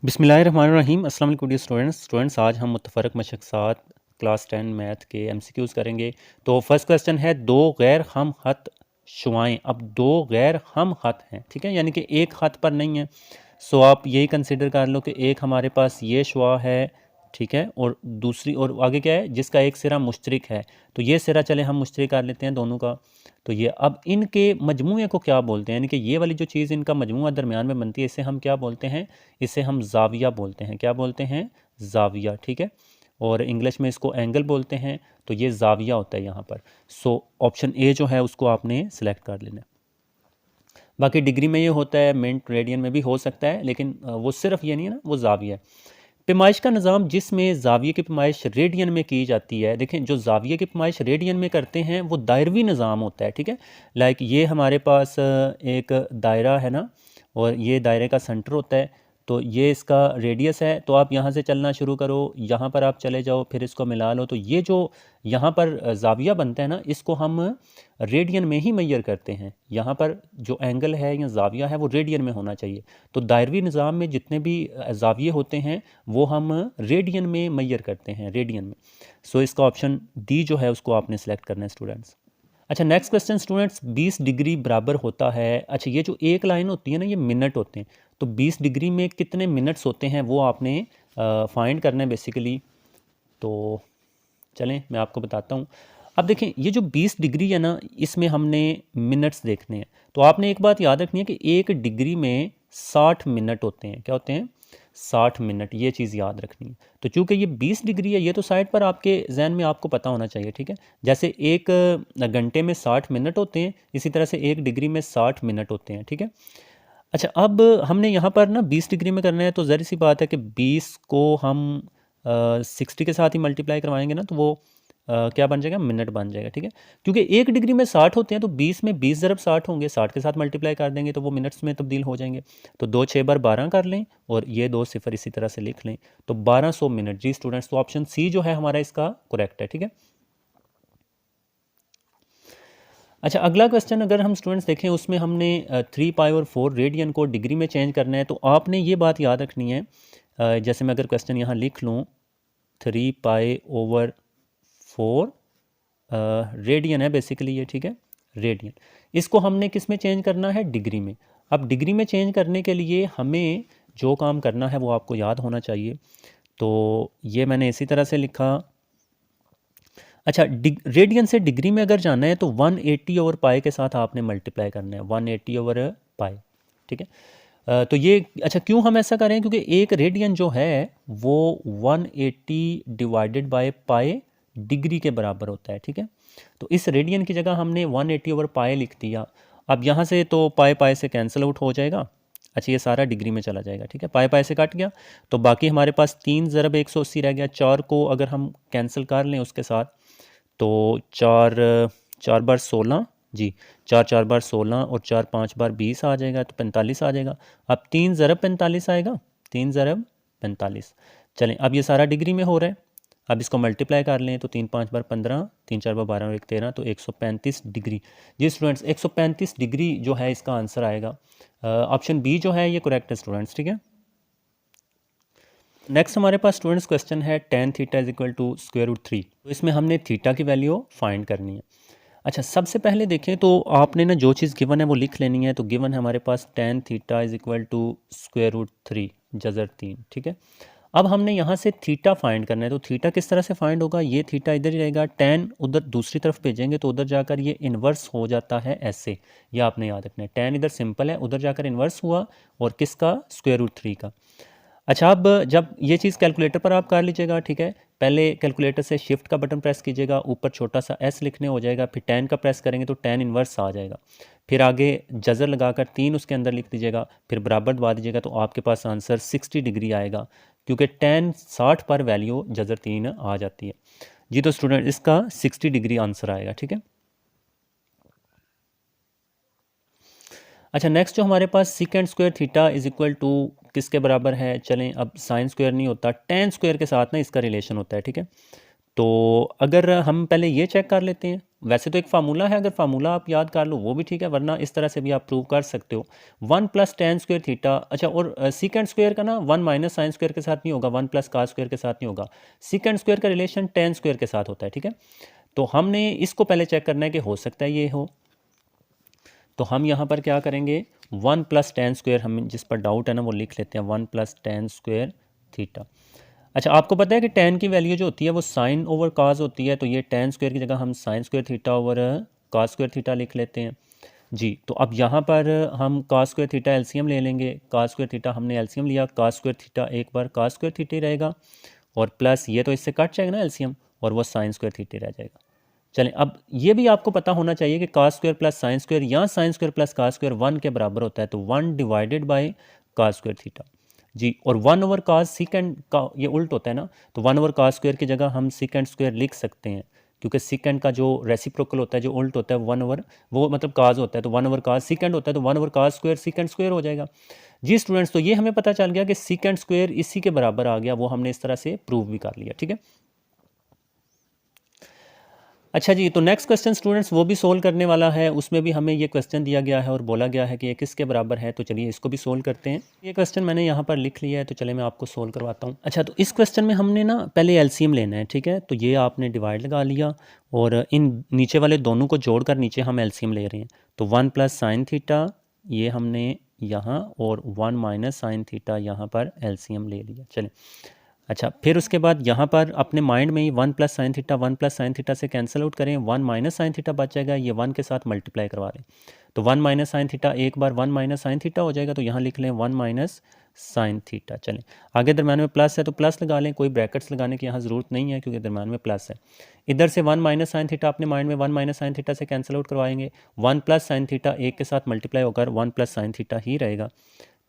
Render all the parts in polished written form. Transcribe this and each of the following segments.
बिस्मिल्लाहिर्रहमानिर्रहीम अस्सलाम वालेकुम डियर स्टूडेंट्स आज हम मुतफ़रक़ मशक़्क़ात क्लास 10 मैथ के एमसीक्यूज़ करेंगे। तो फर्स्ट क्वेश्चन है दो गैर हम खत शुआएं। अब दो गैर हम खत हैं, ठीक है, यानी कि एक खत पर नहीं है। सो आप यही कंसिडर कर लो कि एक हमारे पास ये शुआ है, ठीक है, और दूसरी और आगे क्या है जिसका एक सिरा मुश्तरक है। तो ये सिरा चले हम मुश्तरक कर लेते हैं दोनों का। तो ये अब इनके मजमूए को क्या बोलते हैं, यानी कि ये वाली जो चीज़ इनका मजमूआ दरमियान में बनती है इसे हम क्या बोलते हैं, इसे हम जाविया बोलते हैं। क्या बोलते हैं? जाविया, ठीक है। और इंग्लिश में इसको एंगल बोलते हैं। तो ये जाविया होता है यहाँ पर। सो ऑप्शन ए जो है उसको आपने सेलेक्ट कर लेना है। बाकी डिग्री में ये होता है, मिनट रेडियन में भी हो सकता है, लेकिन वो सिर्फ ये नहीं है ना, वो जाविया है। पैमाइश का निज़ाम जिसमें ज़ाविये की पैमाइश रेडियन में की जाती है। देखें, जो ज़ाविये की पैमाइश रेडियन में करते हैं वो दायरवी निज़ाम होता है, ठीक है। लाइक ये हमारे पास एक दायरा है ना, और ये दायरे का सेंटर होता है। तो ये इसका रेडियस है। तो आप यहाँ से चलना शुरू करो, यहाँ पर आप चले जाओ, फिर इसको मिला लो। तो ये जो यहाँ पर ज़ाविया बनता है ना, इसको हम रेडियन में ही मैयर करते हैं। यहाँ पर जो एंगल है या ज़ाविया है वो रेडियन में होना चाहिए। तो दायरवी निज़ाम में जितने भी ज़ाविये होते हैं वो हम रेडियन में मैयर करते हैं, रेडियन में। सो इसका ऑप्शन डी जो है उसको आपने सेलेक्ट करना है स्टूडेंट्स। अच्छा, नेक्स्ट क्वेश्चन स्टूडेंट्स, 20 डिग्री बराबर होता है। अच्छा, ये जो एक लाइन होती है ना, ये मिनट होते हैं। तो 20 डिग्री में कितने मिनट्स होते हैं वो आपने फाइंड करना है बेसिकली। तो चलें मैं आपको बताता हूँ। अब देखें, ये जो 20 डिग्री है ना, इसमें हमने मिनट्स देखने हैं। तो आपने एक बात याद रखनी है कि एक डिग्री में 60 मिनट होते हैं। क्या होते हैं? 60 मिनट। ये चीज़ याद रखनी है। तो चूंकि ये 20 डिग्री है, ये तो साइड पर आपके जहन में आपको पता होना चाहिए, ठीक है। जैसे एक घंटे में 60 मिनट होते हैं, इसी तरह से एक डिग्री में 60 मिनट होते हैं, ठीक है। अच्छा, अब हमने यहाँ पर ना 20 डिग्री में करना है। तो ज़ाहिर सी बात है कि 20 को हम 60 के साथ ही मल्टीप्लाई करवाएंगे ना, तो वो क्या बन जाएगा? मिनट बन जाएगा, ठीक है। क्योंकि एक डिग्री में 60 होते हैं, तो 20 में 20 ज़रब 60 होंगे, 60 के साथ मल्टीप्लाई कर देंगे तो वो मिनट्स में तब्दील हो जाएंगे। तो 2 6 बार 12 कर लें और ये 2 सिफर इसी तरह से लिख लें। तो 1200 मिनट जी स्टूडेंट्स। तो ऑप्शन सी जो है हमारा इसका करेक्ट है, ठीक है। अच्छा, अगला क्वेश्चन अगर हम स्टूडेंट्स देखें, उसमें हमने 3 पाई और 4 रेडियन को डिग्री में चेंज करना है। तो आपने ये बात याद रखनी है, जैसे मैं अगर क्वेश्चन यहाँ लिख लूँ, 3 पाई ओवर 4 रेडियन है बेसिकली ये, ठीक है, रेडियन। इसको हमने किस में चेंज करना है? डिग्री में। अब डिग्री में चेंज करने के लिए हमें जो काम करना है वो आपको याद होना चाहिए। तो ये मैंने इसी तरह से लिखा। अच्छा, रेडियन से डिग्री में अगर जाना है तो 180 ओवर पाई के साथ आपने मल्टीप्लाई करना है, 180 ओवर पाई, ठीक है। तो ये अच्छा, क्यों हम ऐसा करें? क्योंकि एक रेडियन जो है वो 180 डिवाइडेड बाय पाई डिग्री के बराबर होता है, ठीक है। तो इस रेडियन की जगह हमने 180 ओवर पाई लिख दिया। अब यहाँ से तो पाई पाई से कैंसिल आउट हो जाएगा। अच्छा, ये सारा डिग्री में चला जाएगा, ठीक है, पाई पाई से कट गया। तो बाकी हमारे पास 3 ज़रब 180 रह गया। 4 को अगर हम कैंसिल कर लें उसके साथ, तो 4 4 बार 16 जी, 4 4 बार 16 और 4 5 बार 20 आ जाएगा, तो 45 आ जाएगा। अब 3 ज़रब 45 आएगा, 3 ज़रब 45। चलें, अब ये सारा डिग्री में हो रहा है। अब इसको मल्टीप्लाई कर लें, तो 3 5 बार 15, 3 4 बार 12 और 1 13, तो 135 डिग्री। जी स्टूडेंट्स, 135 डिग्री जो है इसका आंसर आएगा। ऑप्शन बी जो है ये करेक्ट है स्टूडेंट्स, ठीक है। नेक्स्ट हमारे पास स्टूडेंट्स क्वेश्चन है tan theta is equal to square root 3। तो इसमें हमने थीटा की वैल्यू फाइंड करनी है। अच्छा, सबसे पहले देखें तो आपने ना जो चीज़ गिवन है वो लिख लेनी है। तो गिवन है हमारे पास tan theta is equal to square root 3 जज़र 3, ठीक है। अब हमने यहाँ से थीटा फाइंड करना है। तो थीटा किस तरह से फाइंड होगा? ये थीटा इधर ही रहेगा, tan उधर दूसरी तरफ भेजेंगे तो उधर जाकर ये इन्वर्स हो जाता है ऐसे। ये आपने याद रखना है, tan इधर सिंपल है, उधर जाकर इन्वर्स हुआ, और किसका? स्क्वायर रूट 3 का। अच्छा, अब जब ये चीज़ कैलकुलेटर पर आप कर लीजिएगा, ठीक है। पहले कैलकुलेटर से शिफ्ट का बटन प्रेस कीजिएगा, ऊपर छोटा सा एस लिखने हो जाएगा, फिर tan का प्रेस करेंगे तो tan इन्वर्स आ जाएगा। फिर आगे जज़र लगाकर 3 उसके अंदर लिख दीजिएगा, फिर बराबर दबा दीजिएगा, तो आपके पास आंसर 60 डिग्री आएगा, क्योंकि tan 60 पर वैल्यू जज़र 3 आ जाती है जी। तो स्टूडेंट इसका 60 डिग्री आंसर आएगा, ठीक है। अच्छा, नेक्स्ट जो हमारे पास secant square theta is equal to किसके बराबर है? चलें, अब साइन स्क्वायर नहीं होता, tan स्क्वायर के साथ ना इसका रिलेशन होता है, ठीक है। तो अगर हम पहले ये चेक कर लेते हैं, वैसे तो एक फार्मूला है, अगर फार्मूला आप याद कर लो वो भी ठीक है, वरना इस तरह से भी आप प्रूव कर सकते हो। 1 प्लस टेन स्क्वेयर थीटा, अच्छा, और सीकेंड स्क्वेयर का ना 1 माइनस साइन स्क्वेयर के साथ नहीं होगा, 1 प्लस कास स्क्वेयर के साथ नहीं होगा, सीकेंड स्क्वेयर का रिलेशन टेन स्क्वेयर के साथ होता है, ठीक है। तो हमने इसको पहले चेक करना है कि हो सकता है ये हो। तो हम यहाँ पर क्या करेंगे, 1 प्लस टेन स्क्वेयर, हम जिस पर डाउट है ना वो लिख लेते हैं, 1 प्लस टेन स्क्वेयर थीटा। अच्छा, आपको पता है कि टेन की वैल्यू जो होती है वो साइन ओवर काज होती है, तो ये टेन स्क्वेयर की जगह हम साइन स्क्वेयर थीटा ओवर काज स्क्वेयर थीटा लिख लेते हैं जी। तो अब यहाँ पर हम काज स्क्वेयर थीटा एलसीएम ले लेंगे, काज स्क्वेयर थीटा हमने एलसीएम लिया, काज स्क्वेयर थीटा एक बार काज स्क्वेयर थीटा ही रहेगा, और प्लस ये तो इससे कट जाएगा ना एलसीएम, और वो साइन स्क्वेयर थीटा रह जाएगा। चलें, अब ये भी आपको पता होना चाहिए कि cos square plus sine square या sine square plus cos square 1 के बराबर होता है, तो 1 divided by cos square theta जी। और 1 ओवर काज सीकेंड का ये उल्ट होता है ना, तो 1 ओवर काज स्क्वेयर की जगह हम सीकेंड स्क्वेयर लिख सकते हैं, क्योंकि सीकेंड का जो रेसिप्रोकल होता है, जो उल्ट होता है 1 ओवर, वो मतलब काज होता है, तो 1 ओवर काज सीकेंड होता है, तो 1 ओवर काज स्क्वेयर सीकेंड स्क्वेयर हो जाएगा जी। स्टूडेंट्स, तो ये हमें पता चल गया कि सीकेंड स्क्वेयर इसी के बराबर आ गया, वो हमने इस तरह से प्रूव भी कर लिया, ठीक है। अच्छा जी, तो नेक्स्ट क्वेश्चन स्टूडेंट्स वो भी सोल्व करने वाला है, उसमें भी हमें ये क्वेश्चन दिया गया है और बोला गया है कि ये किसके बराबर है, तो चलिए इसको भी सोल्व करते हैं। ये क्वेश्चन मैंने यहाँ पर लिख लिया है, तो चलिए मैं आपको सोल्व करवाता हूँ। अच्छा, तो इस क्वेश्चन में हमने ना पहले एलसीएम लेना है, ठीक है। तो ये आपने डिवाइड लगा लिया, और इन नीचे वाले दोनों को जोड़कर नीचे हम एलसीएम ले रहे हैं, तो 1 प्लस साइन थीटा ये हमने यहाँ, और 1 माइनस साइन थीटा यहाँ पर एलसीएम ले लिया। चलें, अच्छा, फिर उसके बाद यहाँ पर अपने माइंड में ही 1 plus sine theta 1 plus sine theta से कैंसिल आउट करें, 1 माइनस साइन थीटा बच जाएगा, ये 1 के साथ मल्टीप्लाई करवा रहे हैं, तो 1 माइनस साइन थीटा एक बार 1 माइनस साइन थीटा हो जाएगा, तो यहाँ लिख लें 1 माइनस साइन थीटा। चलें, आगे दरम्यान में प्लस है तो प्लस लगा लें, कोई ब्रैकेट्स लगाने की यहाँ ज़रूरत नहीं है क्योंकि दरम्यान में प्लस है। इधर से 1 माइनस साइन थीटा अपने माइंड में 1 माइनस साइन थीटा से कैंसिल आउट करवाएंगे, 1 प्लस साइन थीटा एक के साथ मल्टीप्लाई होकर 1 प्लस साइन थीटा ही रहेगा।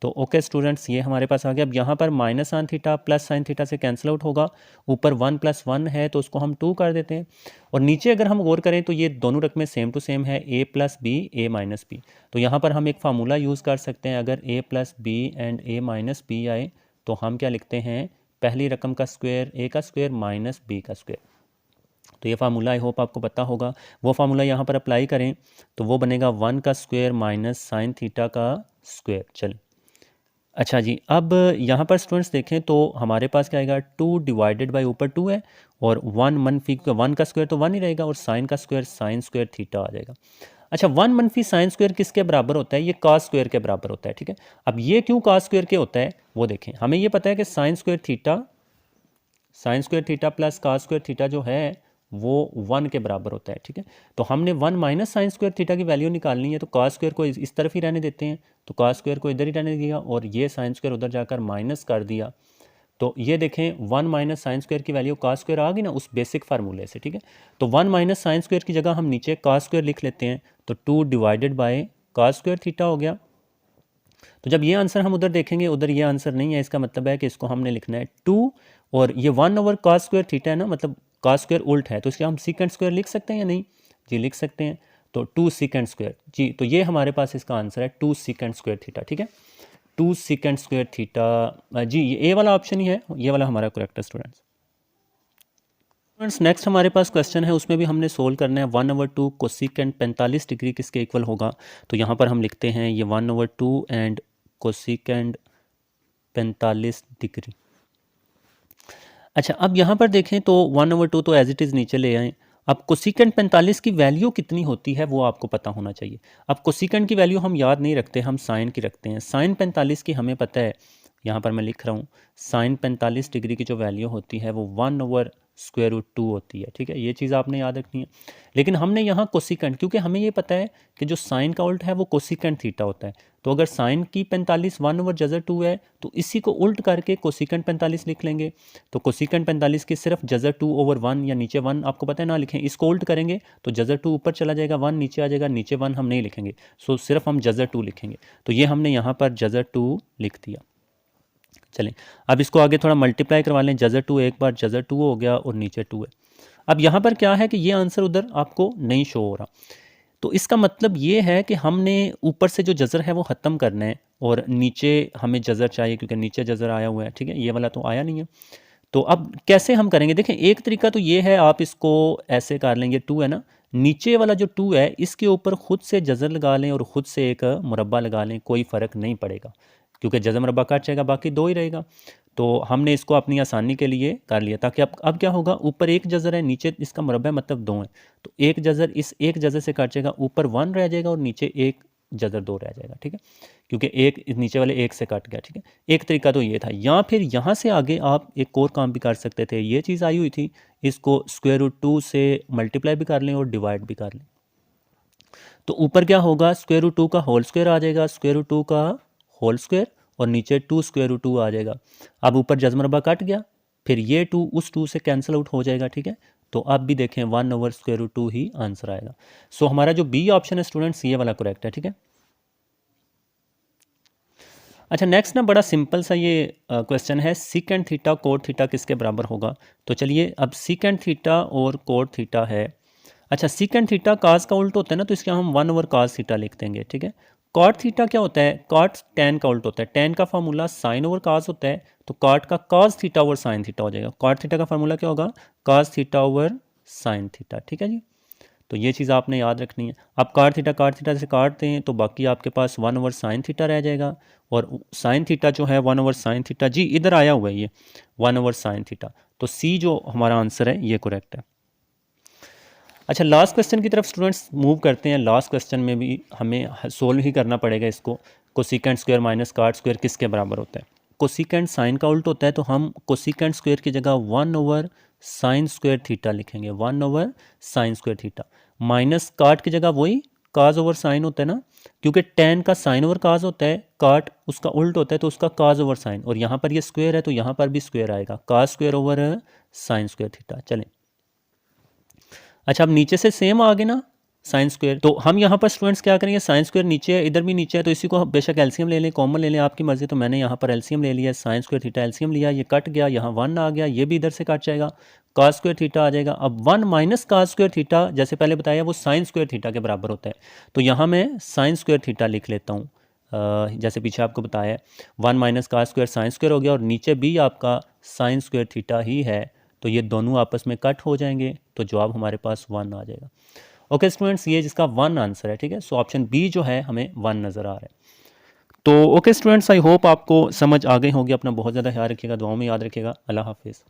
तो ओके स्टूडेंट्स, ये हमारे पास आ गया। अब यहाँ पर minus sine theta plus sine theta से कैंसिल आउट होगा, ऊपर 1 प्लस 1 है तो उसको हम 2 कर देते हैं, और नीचे अगर हम गौर करें तो ये दोनों रकमें सेम टू सेम है, a plus B A minus B. तो यहाँ पर हम एक फार्मूला यूज़ कर सकते हैं, अगर a plus B and a minus B आए तो हम क्या लिखते हैं, पहली रकम का स्क्वायर a का स्क्वायर माइनस b का स्क्वायर। तो ये फार्मूला आई होप आपको पता होगा, वो फार्मूला यहाँ पर अप्लाई करें तो वो बनेगा 1 का स्क्वायर माइनस साइन थीटा का स्क्वायर। चलें, अच्छा जी, अब यहाँ पर स्टूडेंट्स देखें तो हमारे पास क्या आएगा, 2 डिवाइडेड बाई ऊपर 2 है, और 1 मनफी 1 का स्क्वायर तो 1 ही रहेगा, और साइन का स्क्वायर साइन स्क्वायर थीटा आ जाएगा। अच्छा, 1 मनफी साइन स्क्वायर किसके बराबर होता है, ये कास स्क्वायर के बराबर होता है, ठीक है। अब ये क्यों कास स्क्वायर के होता है वो देखें, हमें ये पता है कि sine square theta plus cos square theta जो है वो 1 के बराबर होता है, ठीक है। तो हमने 1 माइनस साइन स्क्वायर थीटा की वैल्यू निकालनी है, तो कास स्क्वायर को इस तरफ ही रहने देते हैं, तो कास स्क्वायर को इधर ही रहने दिया, और ये साइन स्क्वायर उधर जाकर माइनस कर दिया, तो ये देखें 1 माइनस साइन स्क्वायर की वैल्यू कास स्क्वायर आ गई ना उस बेसिक फार्मूले से, ठीक है। तो 1 माइनस साइन स्क्वायर की जगह हम नीचे कास स्क्वायर लिख लेते हैं, तो 2 divided by cos square theta हो गया। तो जब ये आंसर हम उधर देखेंगे, उधर ये आंसर नहीं है, इसका मतलब है कि इसको हमने लिखना है 2, और ये 1 ओवर कास स्क्वायर थीटा है ना, मतलब कास स्क्वायर उल्ट है, तो इसलिए हम सीकेंड स्क्वायर लिख सकते हैं या नहीं जी, लिख सकते हैं, तो 2 सीकेंड स्क्वायर जी। तो ये हमारे पास इसका आंसर है 2 सीकेंड स्क्वायर थीटा, ठीक है, 2 सीकेंड स्क्वायर थीटा जी। ये ए वाला ऑप्शन ही है, ये वाला हमारा करेक्ट है स्टूडेंट्स। नेक्स्ट हमारे पास क्वेश्चन है, उसमें भी हमने सोल्व करना है 1/2 कोसिकेंड 45 डिग्री किसके इक्वल होगा। तो यहाँ पर हम लिखते हैं ये 1/2 एंड कोसिकेंड 45 डिग्री। अच्छा, अब यहाँ पर देखें तो 1/2 तो एज इट इज़ नीचे ले आएँ। अब कोसिकेंड 45 की वैल्यू कितनी होती है वो आपको पता होना चाहिए। अब कोसिकेंड की वैल्यू हम याद नहीं रखते, हम साइन की रखते हैं। साइन 45 की हमें पता है, यहाँ पर मैं लिख रहा हूँ, साइन 45 डिग्री की जो वैल्यू होती है वो 1/√2 होती है, ठीक है, ये चीज़ आपने याद रखनी है। लेकिन हमने यहाँ कोसिकेंड, क्योंकि हमें ये पता है कि जो साइन का उल्ट है वो कोसिकेंड थीटा होता है, तो अगर साइन की 45 1/√2 है तो इसी को उल्ट करके कोसिकेंड 45 लिख लेंगे। तो कोसिकेंड 45 की सिर्फ जज़र 2/1 या नीचे 1 आपको पता है ना लिखें, इसको उल्ट करेंगे तो जज़र 2 ऊपर चला जाएगा, 1 नीचे आ जाएगा, नीचे 1 हम नहीं लिखेंगे, सो सिर्फ हम जज़र 2 लिखेंगे। तो ये हमने यहाँ पर जज़र 2 लिख दिया। चलें, अब इसको आगे थोड़ा मल्टीप्लाई करवा लें, जज़र 2 एक बार जज़र 2 हो गया और नीचे 2 है। अब यहाँ पर क्या है कि ये आंसर उधर आपको नहीं शो हो रहा, तो इसका मतलब ये है कि हमने ऊपर से जो जज़र है वो ख़त्म करना है, और नीचे हमें जज़र चाहिए क्योंकि नीचे जज़र आया हुआ है, ठीक है, ये वाला तो आया नहीं है। तो अब कैसे हम करेंगे, देखें एक तरीका तो ये है, आप इसको ऐसे कर लेंगे, 2 है ना, नीचे वाला जो 2 है इसके ऊपर खुद से जज़र लगा लें और ख़ुद से एक मुरब्बा लगा लें, कोई फ़र्क नहीं पड़ेगा क्योंकि जज़र मुरब्बा कट जाएगा, बाकी 2 ही रहेगा। तो हमने इसको अपनी आसानी के लिए कर लिया, ताकि अब क्या होगा, ऊपर एक जज़र है, नीचे इसका मुरब्बा है, मतलब 2 है, तो एक जज़र इस एक जज़र से कट जाएगा, ऊपर 1 रह जाएगा और नीचे एक जज़र 2 रह जाएगा, ठीक है, क्योंकि एक नीचे वाले एक से कट गया, ठीक है। एक तरीका तो ये था, या फिर यहाँ से आगे आप एक और काम भी कर सकते थे, ये चीज़ आई हुई थी, इसको √2 से मल्टीप्लाई भी कर लें और डिवाइड भी कर लें। तो ऊपर क्या होगा, √2 का होल स्क्वायर आ जाएगा, √2 का होल स्क्वायर, और नीचे 2 √2 आ जाएगा। अब ऊपर जज़र मुरब्बा कट गया, फिर ये 2 उस 2 से कैंसिल आउट हो जाएगा, ठीक है। तो अब भी देखें 1/√2 ही आंसर आएगा। सो हमारा जो बी ऑप्शन है स्टूडेंट्स, ये वाला करेक्ट है, ठीक है। अच्छा, नेक्स्ट ना बड़ा सिंपल सा ये क्वेश्चन है, सीकेंट थीटा कोट थीटा किसके बराबर होगा। तो चलिए, अब सीकेंट थीटा और कोट थीटा है। अच्छा, सीकेंट थीटा काज का उल्ट होता है ना, तो इसके हम 1/cos थीटा लिख देंगे, ठीक है। कॉट थीटा क्या होता है, कॉट टैन का उल्ट होता है, टैन का फार्मूला sin/cos होता है, तो कॉट का cos theta over sin theta हो जाएगा। कॉट थीटा का फार्मूला क्या होगा, cos theta over sin theta, ठीक है जी। तो ये चीज़ आपने याद रखनी है। अब काट थीटा से काटते हैं तो बाकी आपके पास 1/sin थीटा रह जाएगा, और sin थीटा जो है 1/sin थीटा, जी इधर आया हुआ है ये 1/sin थीटा, तो सी जो हमारा आंसर है ये करेक्ट है। अच्छा, लास्ट क्वेश्चन की तरफ स्टूडेंट्स मूव करते हैं। लास्ट क्वेश्चन में भी हमें सोल्व ही करना पड़ेगा इसको। कोसिकेंट स्क्वायर माइनस काट स्क्वायर किसके बराबर होता है। कोसिकेंट साइन का उल्ट होता है, तो हम कोसिकेंट स्क्वायर की जगह 1/sin स्क्वायर थीटा लिखेंगे, 1/sin स्क्वायर थीटा। माइनस काट की जगह वही काज ओवर साइन होता है ना, क्योंकि टेन का साइन ओवर काज होता है, काट उसका उल्ट होता है तो उसका काज ओवर साइन, और यहाँ पर ये स्क्वायर है तो यहाँ पर भी स्क्वायर आएगा, cos square over sine square theta. चलें, अच्छा अब नीचे से सेम आ गए ना साइन स्क्वायर, तो हम यहाँ पर स्टूडेंट्स क्या करेंगे, साइन स्क्वायर नीचे है, इधर भी नीचे है, तो इसी को बेशक एलसीएम ले लें, कॉमन ले लें, आपकी मर्जी। तो मैंने यहाँ पर एलसीएम ले लिया, साइन स्क्वायर थीटा एलसीएम लिया, ये कट गया, यहाँ 1 आ गया, ये भी इधर से कट जाएगा, cos स्क्वायर थीटा आ जाएगा। अब 1 माइनस cos स्क्वायर थीटा, जैसे पहले बताया, वो साइन स्क्वायर थीटा के बराबर होता है, तो यहाँ मैं साइन स्क्वायर थीटा लिख लेता हूँ, जैसे पीछे आपको बताया 1 minus cos square sine square हो गया, और नीचे भी आपका साइन स्क्वायर थीटा ही है, तो ये दोनों आपस में कट हो जाएंगे, तो जवाब हमारे पास 1 आ जाएगा। ओके स्टूडेंट्स, ये जिसका 1 आंसर है, ठीक है। सो ऑप्शन बी जो है हमें 1 नज़र आ रहा है। तो ओके स्टूडेंट्स, आई होप आपको समझ आ गई होगी। अपना बहुत ज़्यादा ख्याल रखिएगा, दुआओं में याद रखिएगा। अल्लाह हाफिज़।